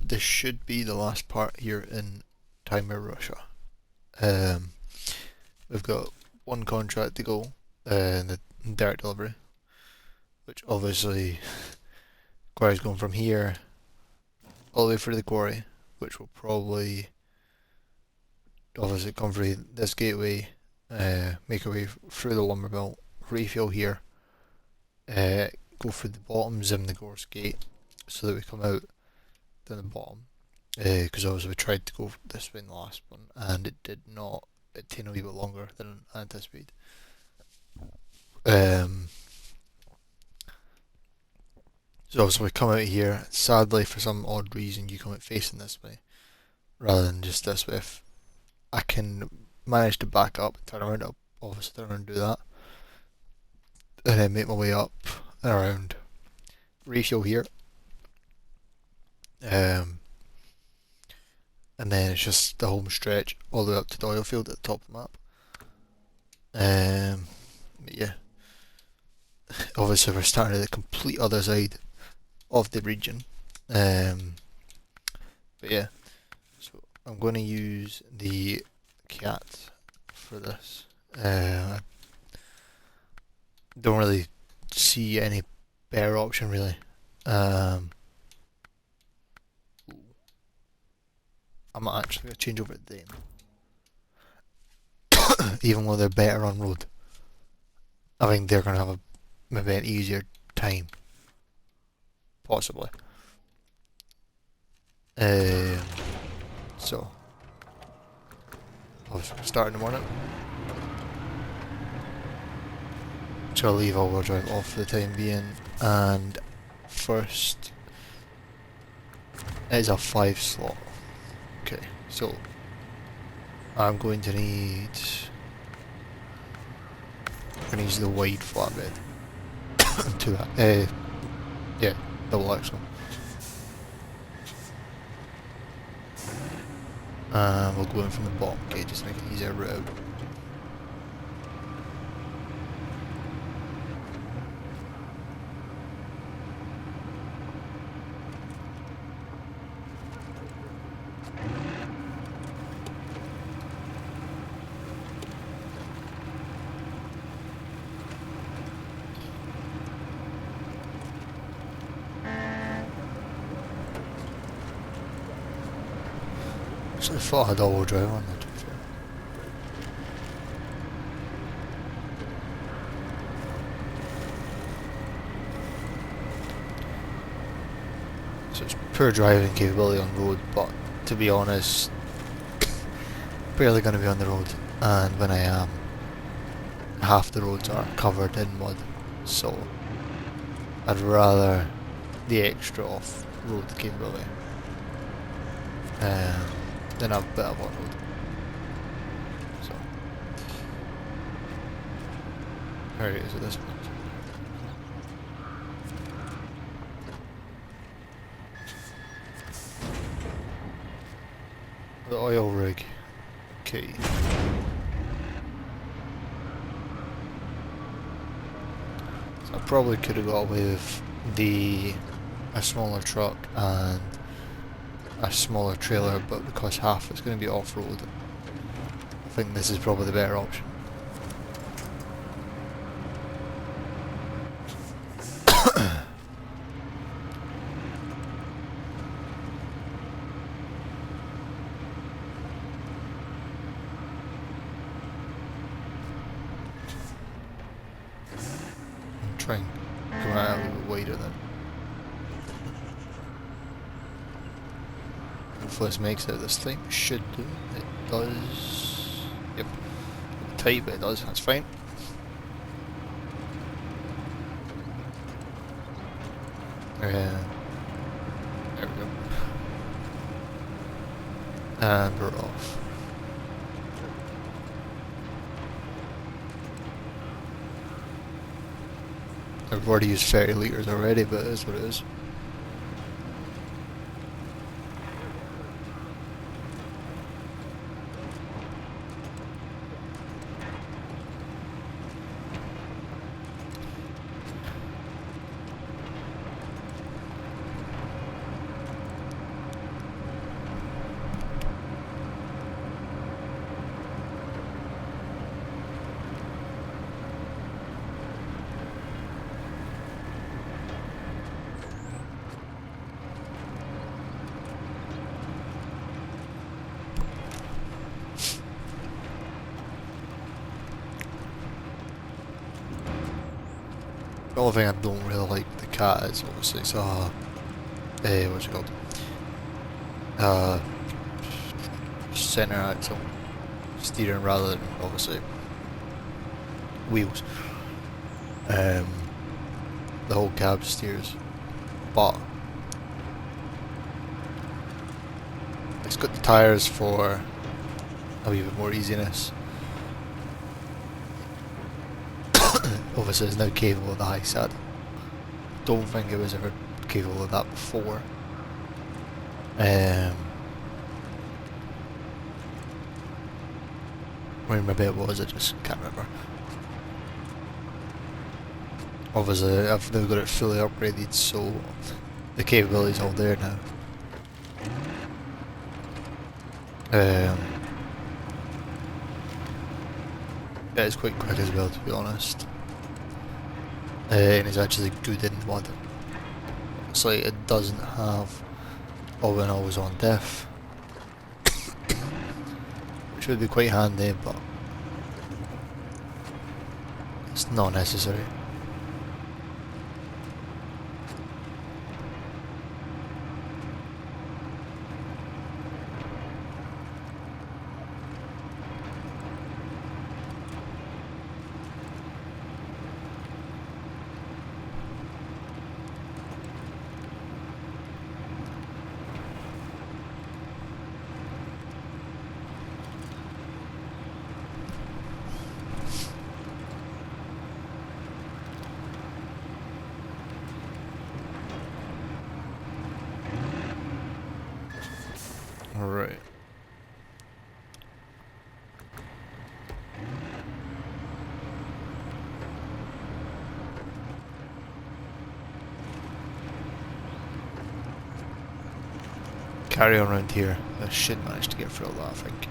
this should be the last part here in Taymyr, Russia. Um, we've got one contract to go, the dirt delivery, which obviously requires going from here all the way through the quarry, which will probably obviously come through this gateway, make our way through the lumber mill, refuel here, go through the bottom, zim the gorse gate, so that we come out down the bottom. Because obviously we tried to go this way in the last one, and it did not. It took a wee bit longer than anticipated. So obviously we come out here. Sadly, for some odd reason, you come out facing this way rather than just this way. If I can manage to back up, turn around, I'll obviously turn around and do that, and then make my way up and around. Refuel here. And then it's just the home stretch all the way up to the oil field at the top of the map. But yeah, obviously we're starting at the complete other side of the region. But yeah, so I'm going to use the cat for this. I don't really see any better option really. I'm actually going to change over to them. Even though they're better on road. I think they're going to have maybe an easier time. Possibly. So. I'll start in the morning. So I'll leave all-wheel drive off for the time being. And first is a 5 slot. Okay, so I'm going to need the wide flatbed to that. Yeah, double axle. And we'll go in from the bottom gate just to make it easier route. I thought I had all-wheel drive on that, to be fair. So it's poor driving capability on road, but to be honest, barely going to be on the road, and when I am, half the roads are covered in mud, so I'd rather the extra off-road capability. Then I've better one road. So where is it this one? The oil rig. Okay. So I probably could have got away with a smaller truck and a smaller trailer, but because half it's going to be off-road, I think this is probably the better option. I'm trying to come out a little bit wider then. Hopefully this makes it this time. It should do. It does. Yep. Tight, but it does. That's fine. There we go. And we're off. I've already used 30 litres already, but it is what it is. The only thing I don't really like with the cat is obviously it's what's it called? Center axle steering rather than obviously wheels. The whole cab steers, but it's got the tyres for a wee bit more easiness. Obviously it's now capable of the high side. Don't think it was ever capable of that before. Where maybe it was, I just can't remember. Obviously I've now got it fully upgraded, so the capability's all there now. Yeah, it's quite quick as well, to be honest. And it's actually good in mud. Obviously it doesn't have all and always on diff, which would be quite handy, but it's not necessary. Alright. Carry on around here. I should manage to get through all that, I think.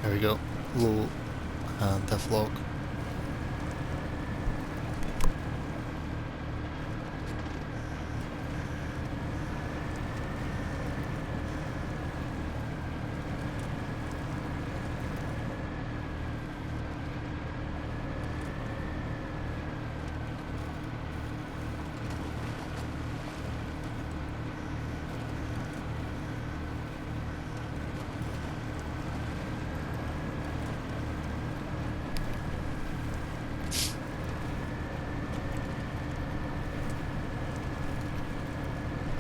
There we go. Low and diff lock.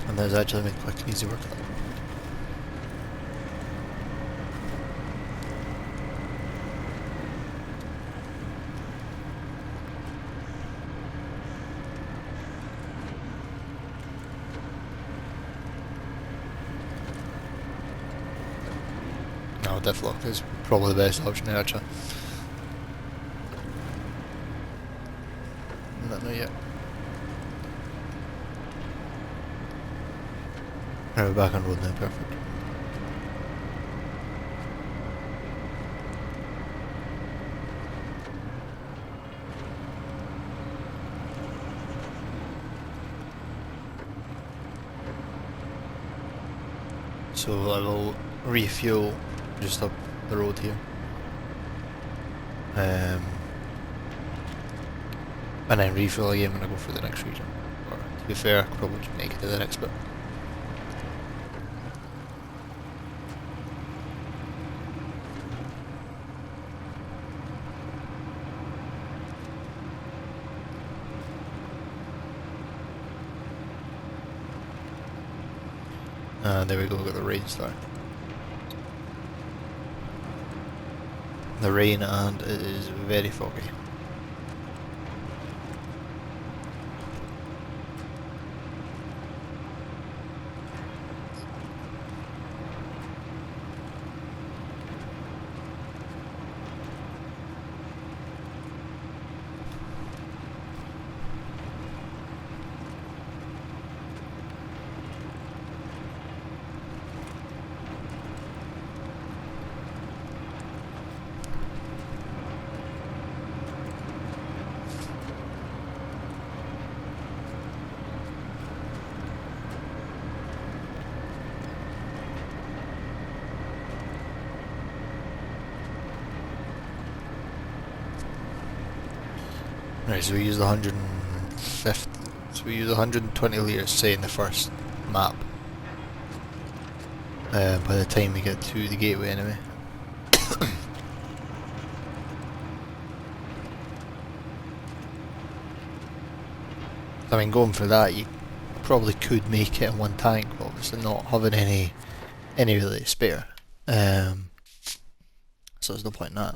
And there's actually made quick and easy work of that. No, diff lock is probably the best option here, actually. Not yet. Right, we're back on road now, perfect. So I will refuel just up the road here. And then refuel again when I go for the next region. Or to be fair, I could probably just make it to the next bit. And there we go, we've got the rain starting. The rain, and it is very foggy. Right, so we use the 150. So we use 120 litres, say, in the first map. By the time we get to the gateway, anyway. I mean, going for that, you probably could make it in one tank, but obviously not having any really spare. So there's no point in that.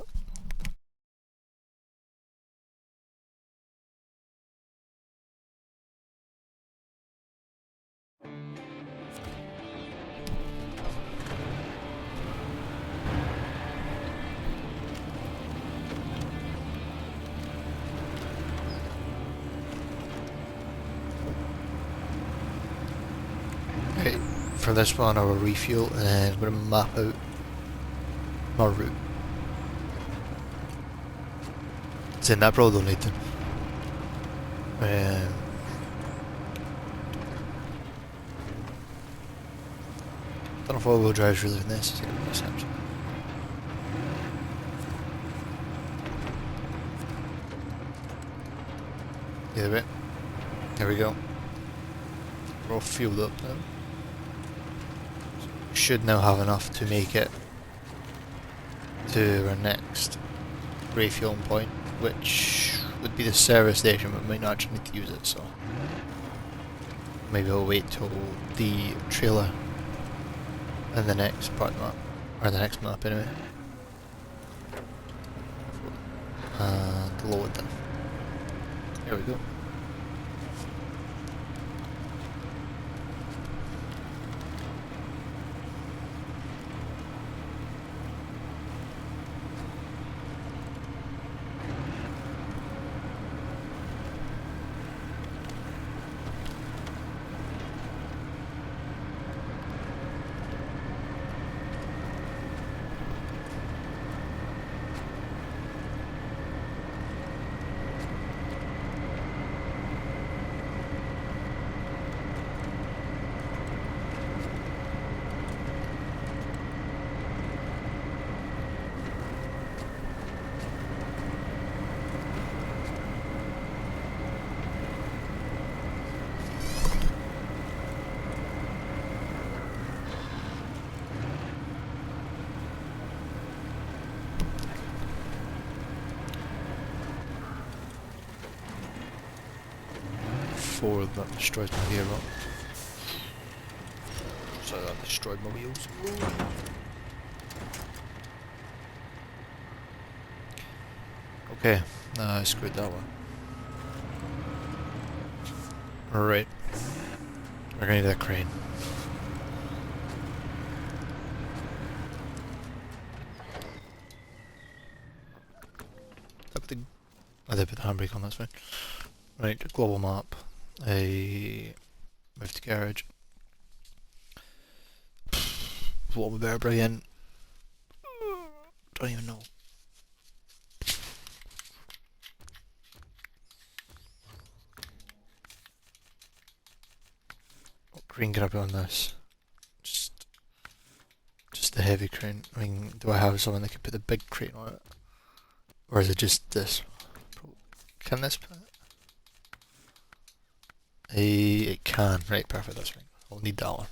Right, for this one I will refuel and I'm going to map out my route. Saying that probably don't need to. Don't know if all-wheel drive is really necessary in this actually. Either way. There we go. We're all fueled up now. Should now have enough to make it to our next refueling point, which would be the service station, but we might not actually need to use it, so maybe I'll wait till the trailer and the next part of the map, or the next map anyway, and lower it down. There we go. Forward, that destroys my gearbox. So that destroyed my wheels. Okay, I screwed that one. Alright. We're gonna need that crane. I did put the handbrake on, that's fine. Right, global map. Move to garage. What we better bring in? Don't even know. What crane can I put on this? Just the heavy crane. I mean, do I have someone that can put the big crane on it? Or is it just this? Can this put it? It can. Right, perfect, that's fine. I'll need that one.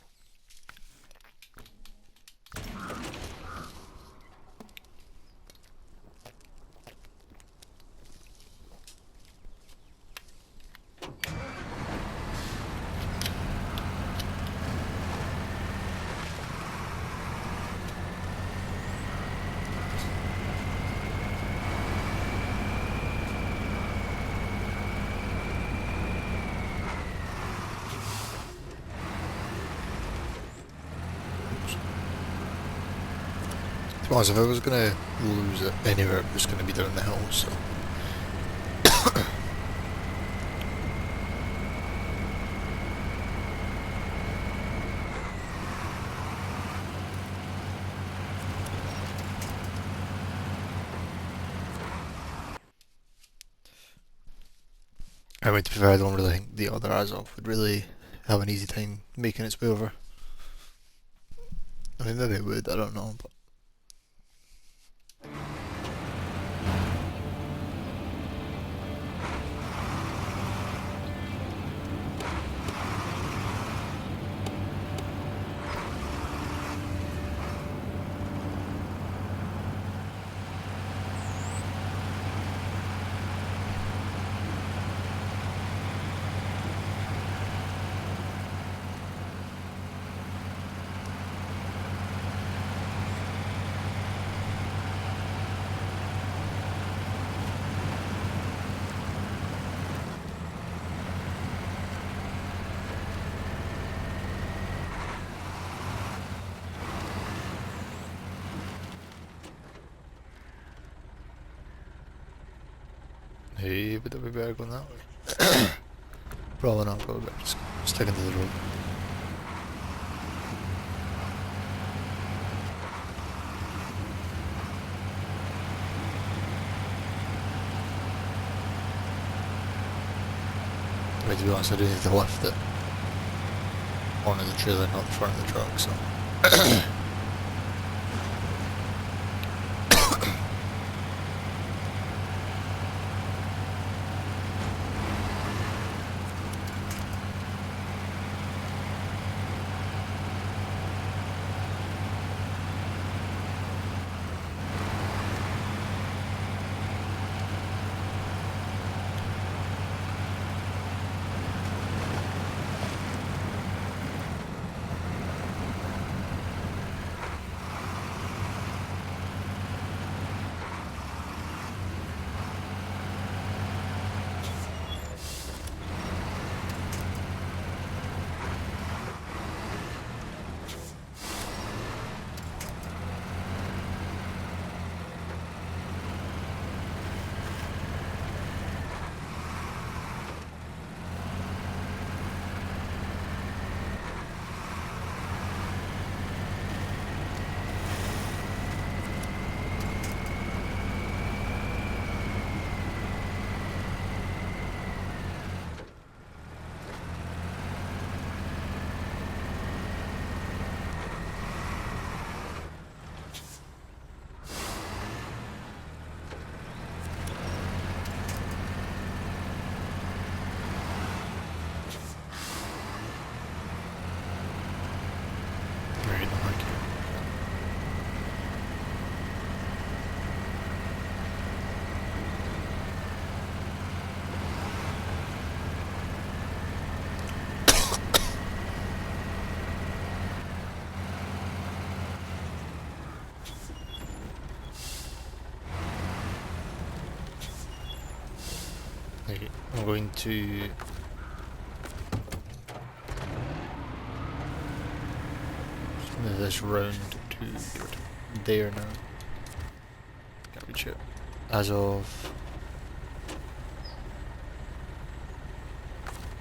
To be honest, if I was going to lose it anywhere, it was going to be down the hill, so... I mean, to be fair, I don't really think the other Azov would really have an easy time making its way over. I mean, maybe it would, I don't know, but... Hey, but we better going that way. Probably not, probably better just sticking to the road. I mean, to be honest, I do need to lift it onto the trailer, not the front of the truck, so. Right, I'm like, okay, I'm going to move this round to there now. Can't reach it. As of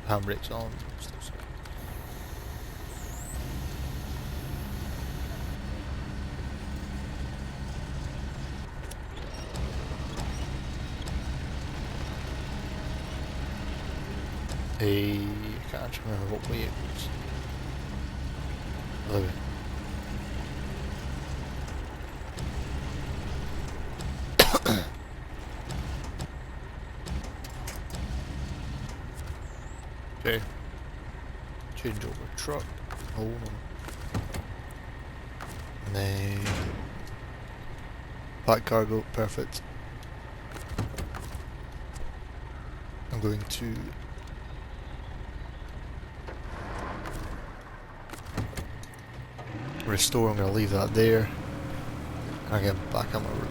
handbrake's on. I can't actually remember what way it was. Anyway. Okay. Change over truck. Oh no. And then pack cargo, perfect. I'm going to restore, I'm going to leave that there. And I get back on my route.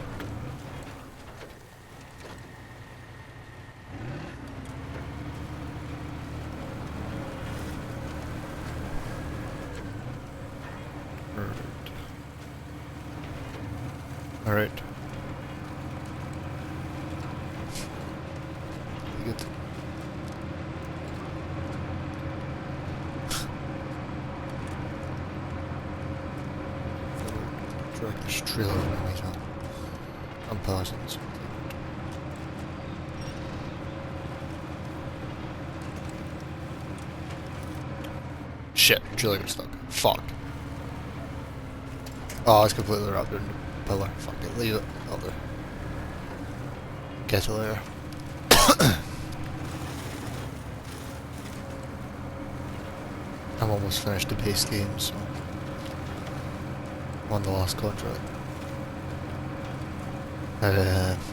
Alright. Good. Drag this trailer underneath that. I'm passing this. Shit, trailer got stuck. Fuck. Oh, it's completely wrapped around the pillar. Fuck it, leave it. I'll do. Get it later. I'm almost finished the base game, so I'm on the last contract.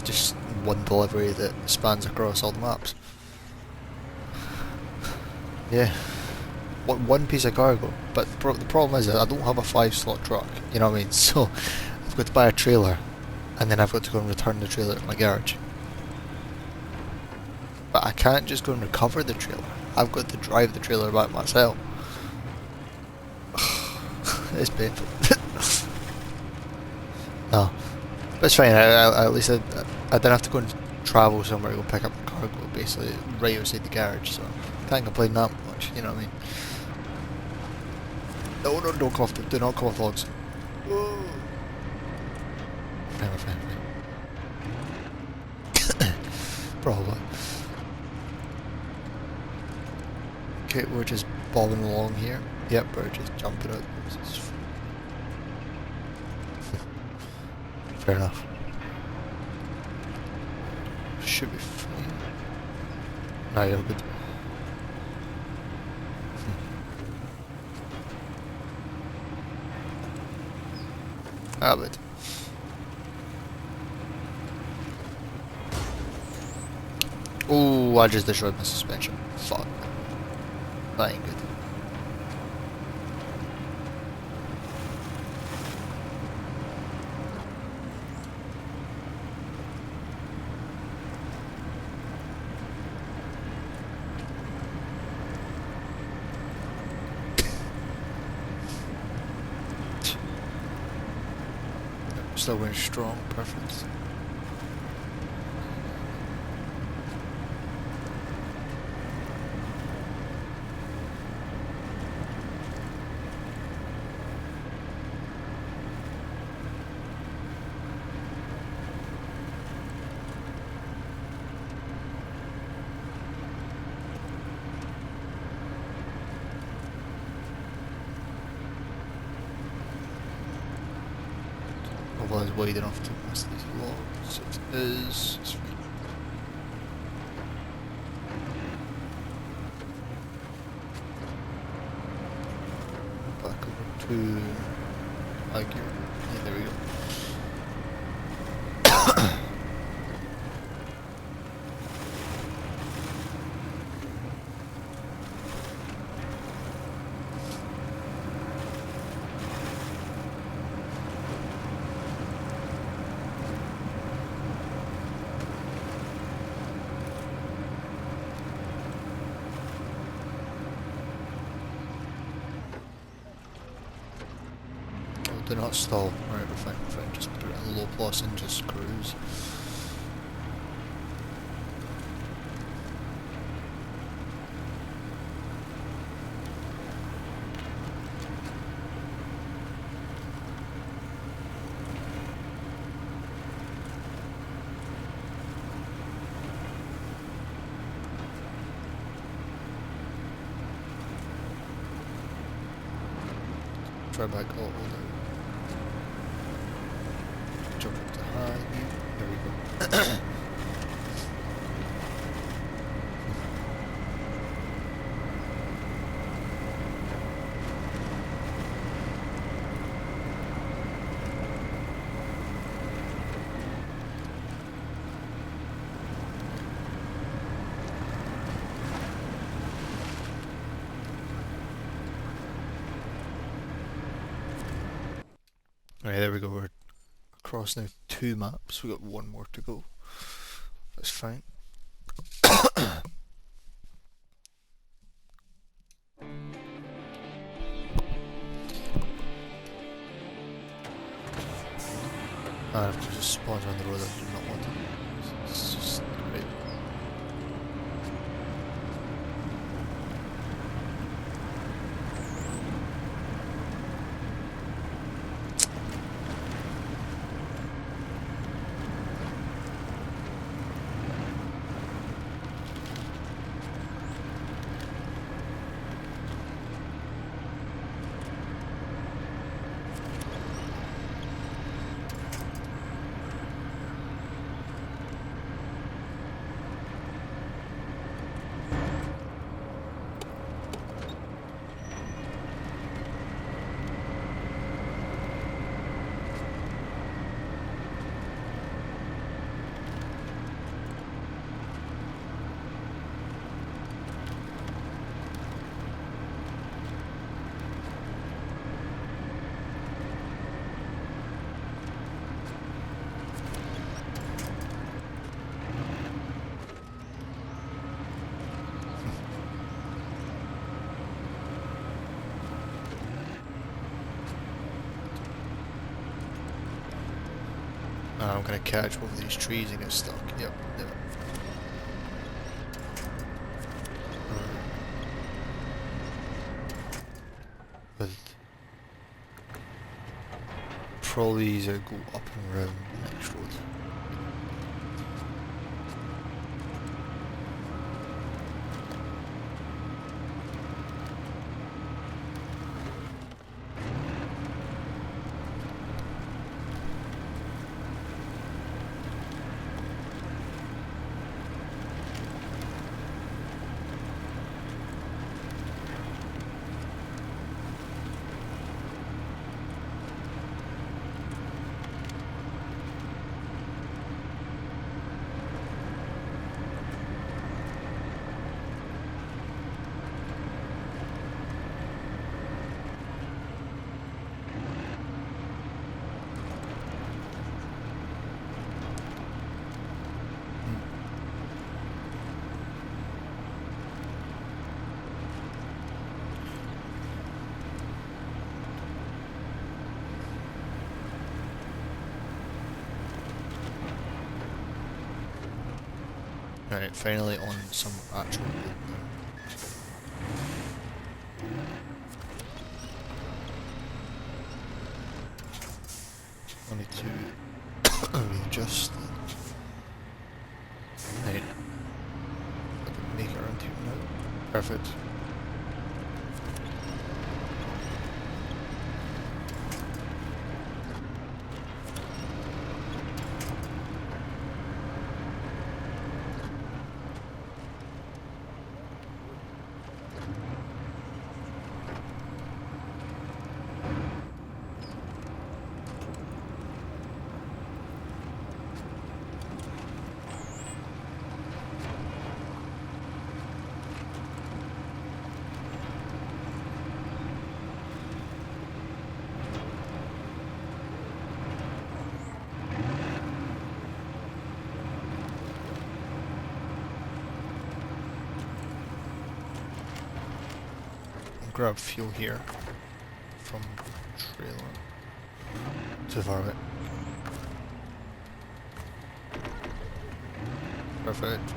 Just one delivery that spans across all the maps. Yeah. One piece of cargo, but the problem is that I don't have a 5-slot truck, you know what I mean? So I've got to buy a trailer, and then I've got to go and return the trailer to my garage. But I can't just go and recover the trailer. I've got to drive the trailer back myself. It's painful. No, but it's fine. At least I didn't have to go and travel somewhere to go pick up the cargo, basically right outside the garage, so can't complain that much, you know what I mean? No, no, don't come off, do not come off the logs. Whoa. Fine, fine, fine. Probably. Okay, we're just bobbing along here. Yep, we're just jumping out. Fair enough. Should be fine. No, you're good. Ah, but. Oh, I just destroyed my suspension. Fuck. That ain't good. Still going strong, perfect. Hopefully it's wide enough to miss these logs. It is. It's fine. Back over to high gear. Yeah, there we go. Do not stall. Right, we're fine, we're fine. Just put it in low plus and just cruise. Try back all there. Jump up to high. There we go. Right, there we go. We're across now 2 maps. We've got 1 more to go. That's fine. I have to just spawn on the road. I do not want to. It's just great. I'm gonna catch one of these trees and get stuck. Yep, yep. But probably easier to go up and around the next road. Right, finally on some actual road now. I need to readjust that. Right, I can make it around here now. Perfect. Grab fuel here from trailer to varmint. Perfect.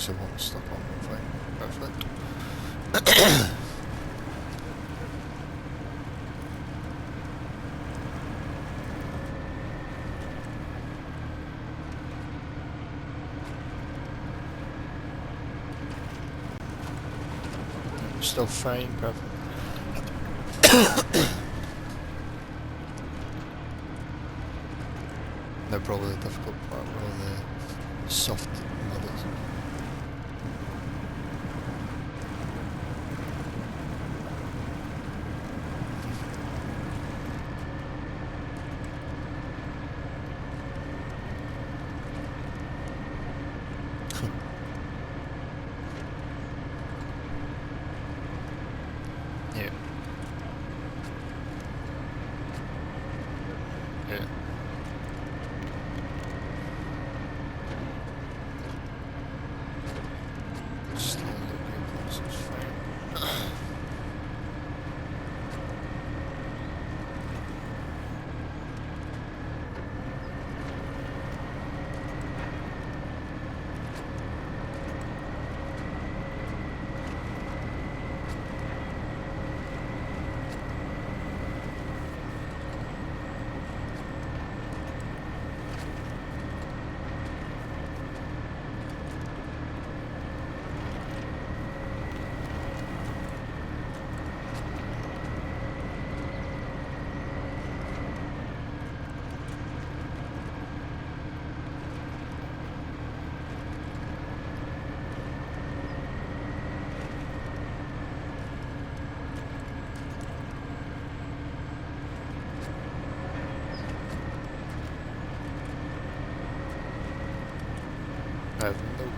I won't stuck on the thing. Perfect. Still fine, perfect. They're probably the difficult part where all the soft mud is. Yeah. Yeah.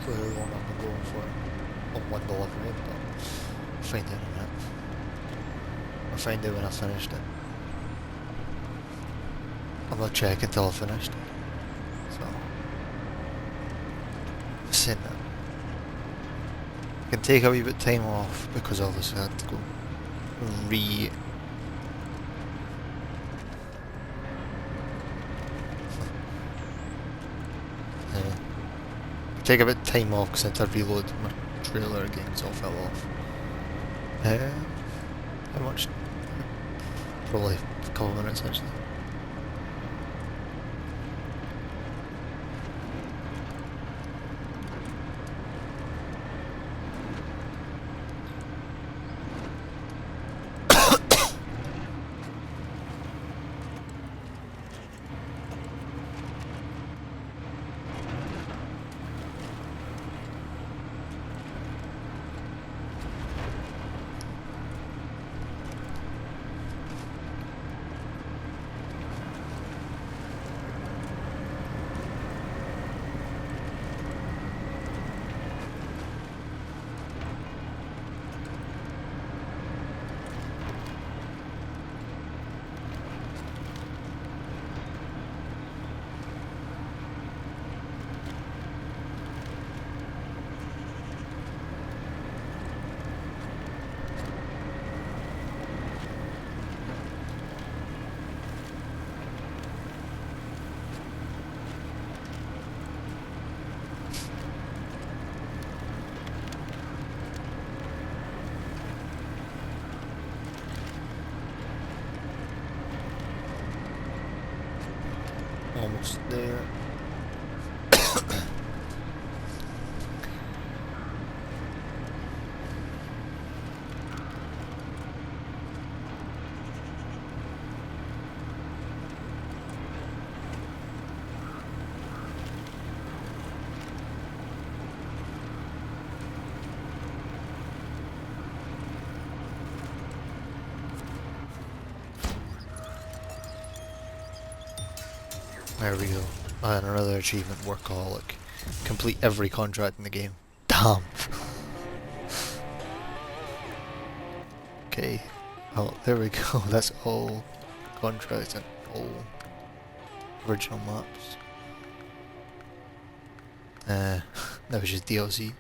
exactly how long I've been going for on one delivery, but I'll find out in a minute. I'll find out when I finished it. I'm not checking until I finished. So, saying that. I can take a wee bit of time off because obviously I had to go take a bit of time off because I had to reload my trailer again because it all fell off. How much? Probably a couple of minutes actually. Almost there. There we go. And another achievement, workaholic. Complete every contract in the game. Damn. Okay. Oh, there we go. That's all contracts and all original maps. That was just DLC.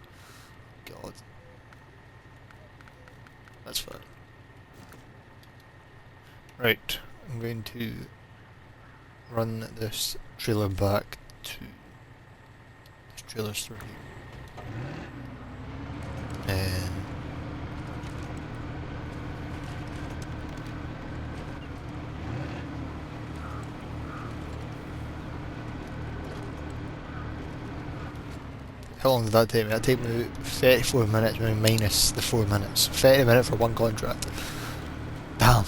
God. That's fine. Right. I'm going to run this trailer back to this trailer's through here. And how long did that take me? That took me 34 minutes, maybe minus the 4 minutes. 30 minutes for one contract. Damn.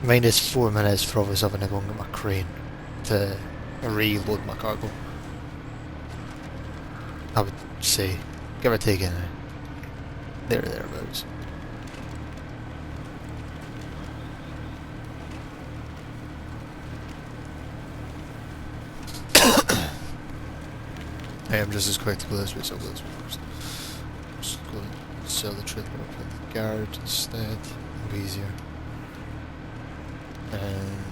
Minus 4 minutes for obviously having to go and get my crane to reload my cargo. I would say, give or take anyway. There or thereabouts. I am just as quick to go this way, so I'll go this way first. Just go and sell the trailer up at the garage instead. It'll be easier. And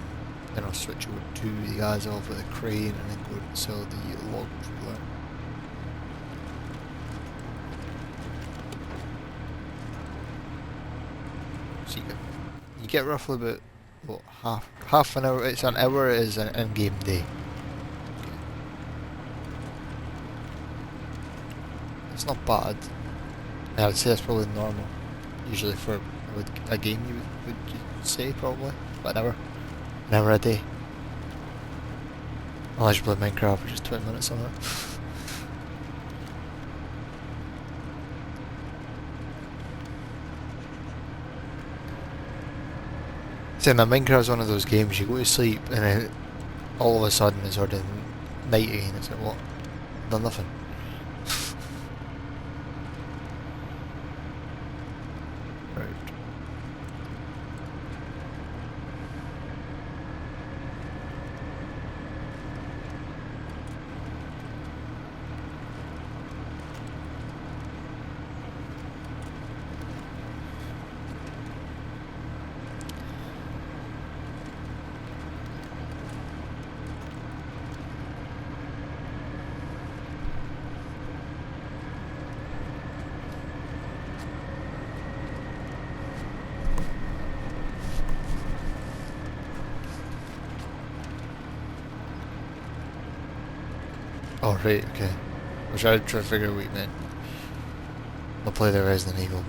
then I'll switch over to the guys off with the crane and then go and sell the log trailer. So you get roughly about what half an hour. It's an hour is an in-game day. It's not bad. I would say that's probably normal. Usually for a game you would say probably. But an hour a day. Unless you play Minecraft for just 20 minutes on it. Saying that Minecraft's one of those games you go to sleep and then all of a sudden it's already night again. It's like what? Done nothing. Oh, right, okay. I was trying to figure out what you meant. I'll play the Resident Evil.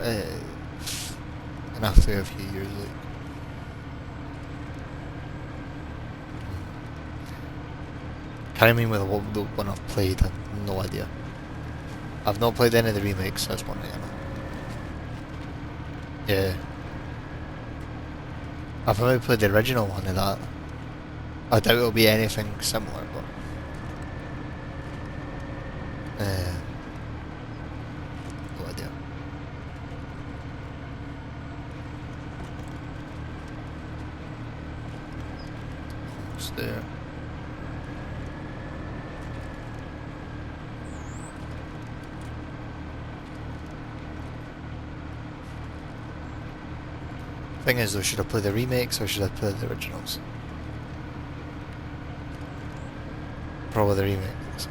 And after a few years, like. Timing with the one I've played, I've no idea. I've not played any of the remakes, that's one thing I know. Yeah. I've only played the original one of that. I doubt it'll be anything similar, but... no idea. Almost there. Thing is though, should I play the remakes or should I play the originals? Probably the remakes.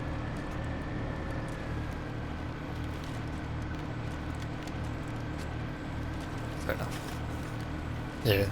Fair enough. Yeah.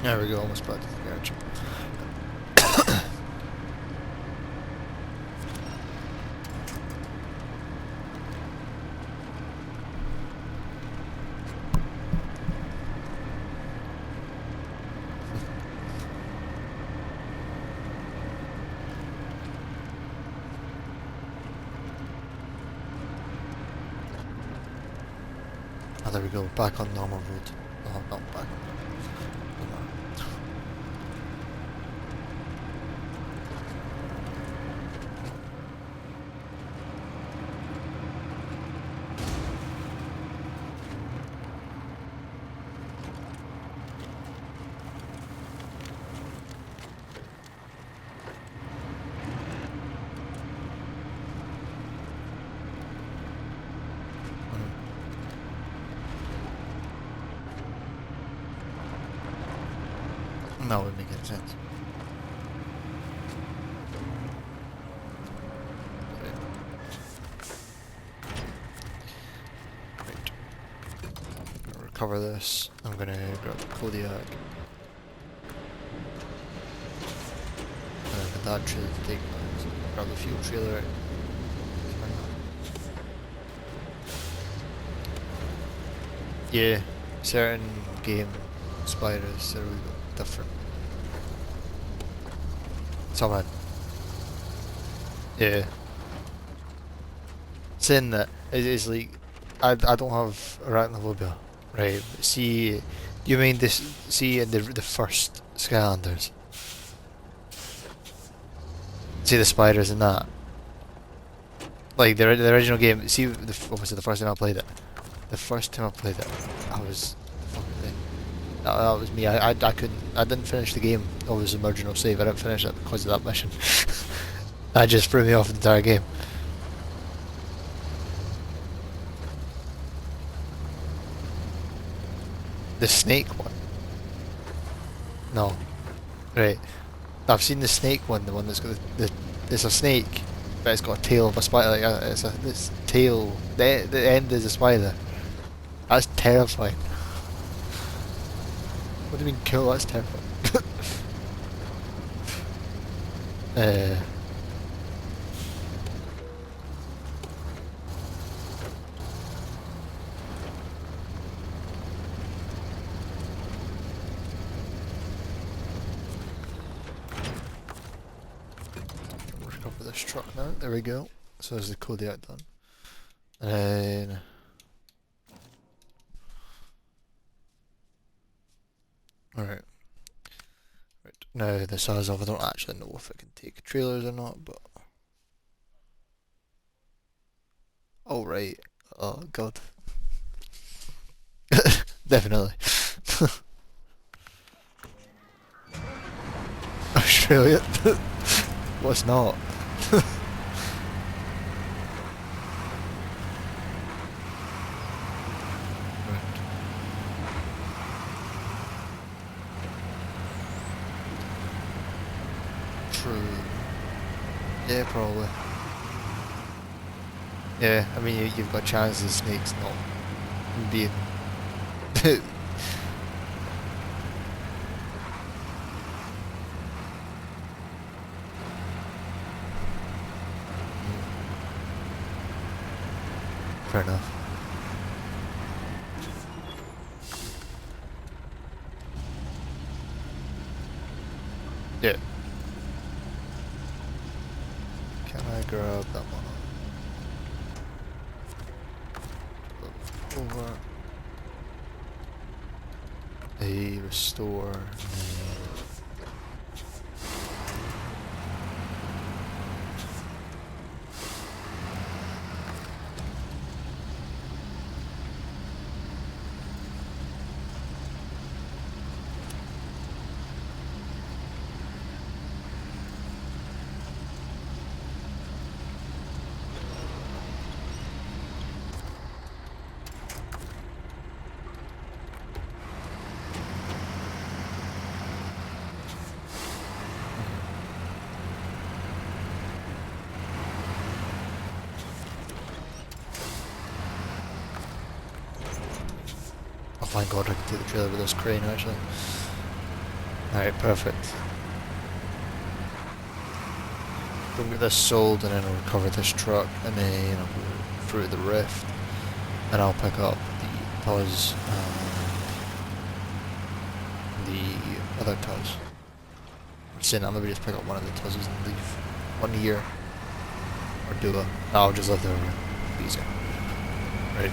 There we go, almost back to the garage. Oh, there we go, back on normal road. Oh, not back on normal. That would make any sense. Right. I'll recover this. I'm gonna grab the Kodiak. Put that trailer to take grab the fuel trailer. Yeah, certain game spiders are a wee bit different. Someone. Yeah. Saying that it's like I don't have arachnophobia, right? But see, you mean this? See in the first Skylanders. See the spiders in that. Like the original game. See what was it? The first time I played it. The first time I played it, I was fucking. That was me. I couldn't. I didn't finish the game. It was an original save. I didn't finish it because of that mission. That just threw me off the entire game. The snake one. No. Right. I've seen the snake one. The one that's got the it's a snake, but it's got a tail of a spider. Like it's a this tail. The end is a spider. That's terrifying. What do you mean cool? That's terrifying. this truck now. There we go. So there's the Kodiak done. And then... Alright. Right. Now the size of, I don't actually know if it can take trailers or not, but... Oh right. Oh god. Definitely. Australia? What's not? True. Yeah, probably. Yeah, I mean, you've got chances of snakes not being... Fair enough. Yeah. Can I grab that one? Over. A restore. Oh thank god I can take the trailer with this crane actually. Alright, perfect. Go get this sold and then I'll recover this truck and then I'll go through the rift and I'll pick up the Tuz and the other Tuz. I'm saying that, maybe just pick up one of the Tuzes and leave 1 year. Or do a... No, I'll just live there. Easier. Right.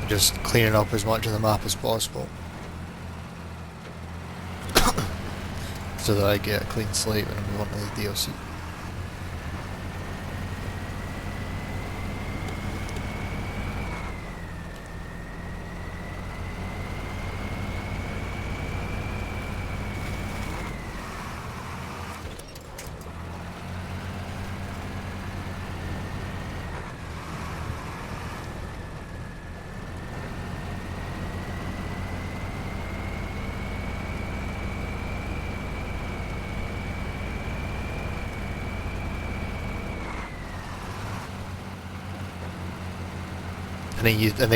Just cleaning up as much of the map as possible. So that I get a clean slate when I move on to the DLC. And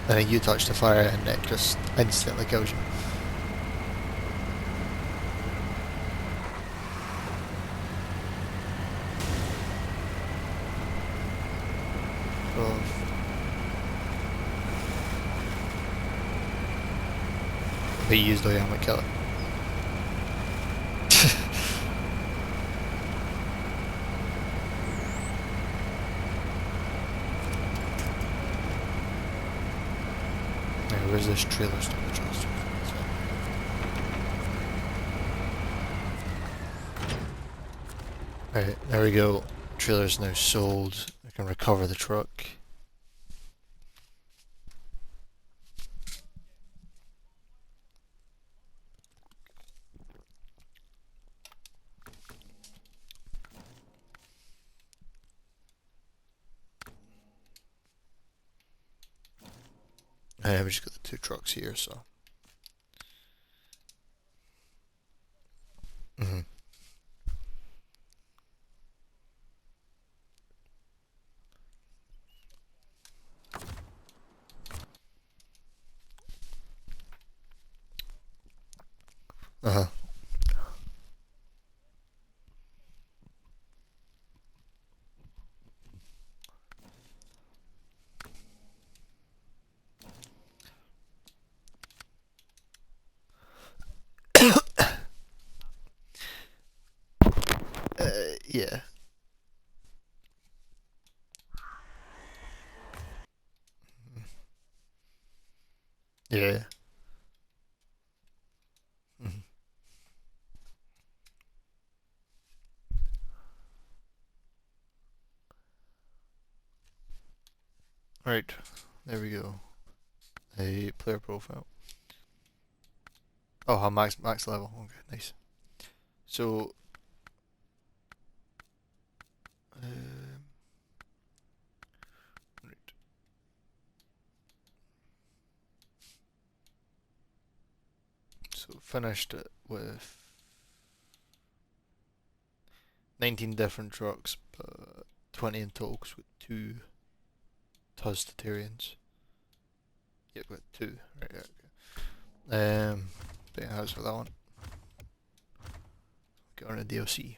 then you touch the fire and it just instantly kills you. But you use the armor killer. Where's this trailer still? Alright, there we go. Trailer's now sold. I can recover the truck. We just got the 2 trucks here, so. Uh-huh. Yeah. Yeah. Mhm. Right. There we go. A player profile. Oh, max level. Okay, nice. So, um, right. So finished it with 19 different trucks, but 20 in total 'cause with two Tuztatarians. Yeah, got two. Right. Yeah, okay. But yeah, that's for that one. Get on a DLC.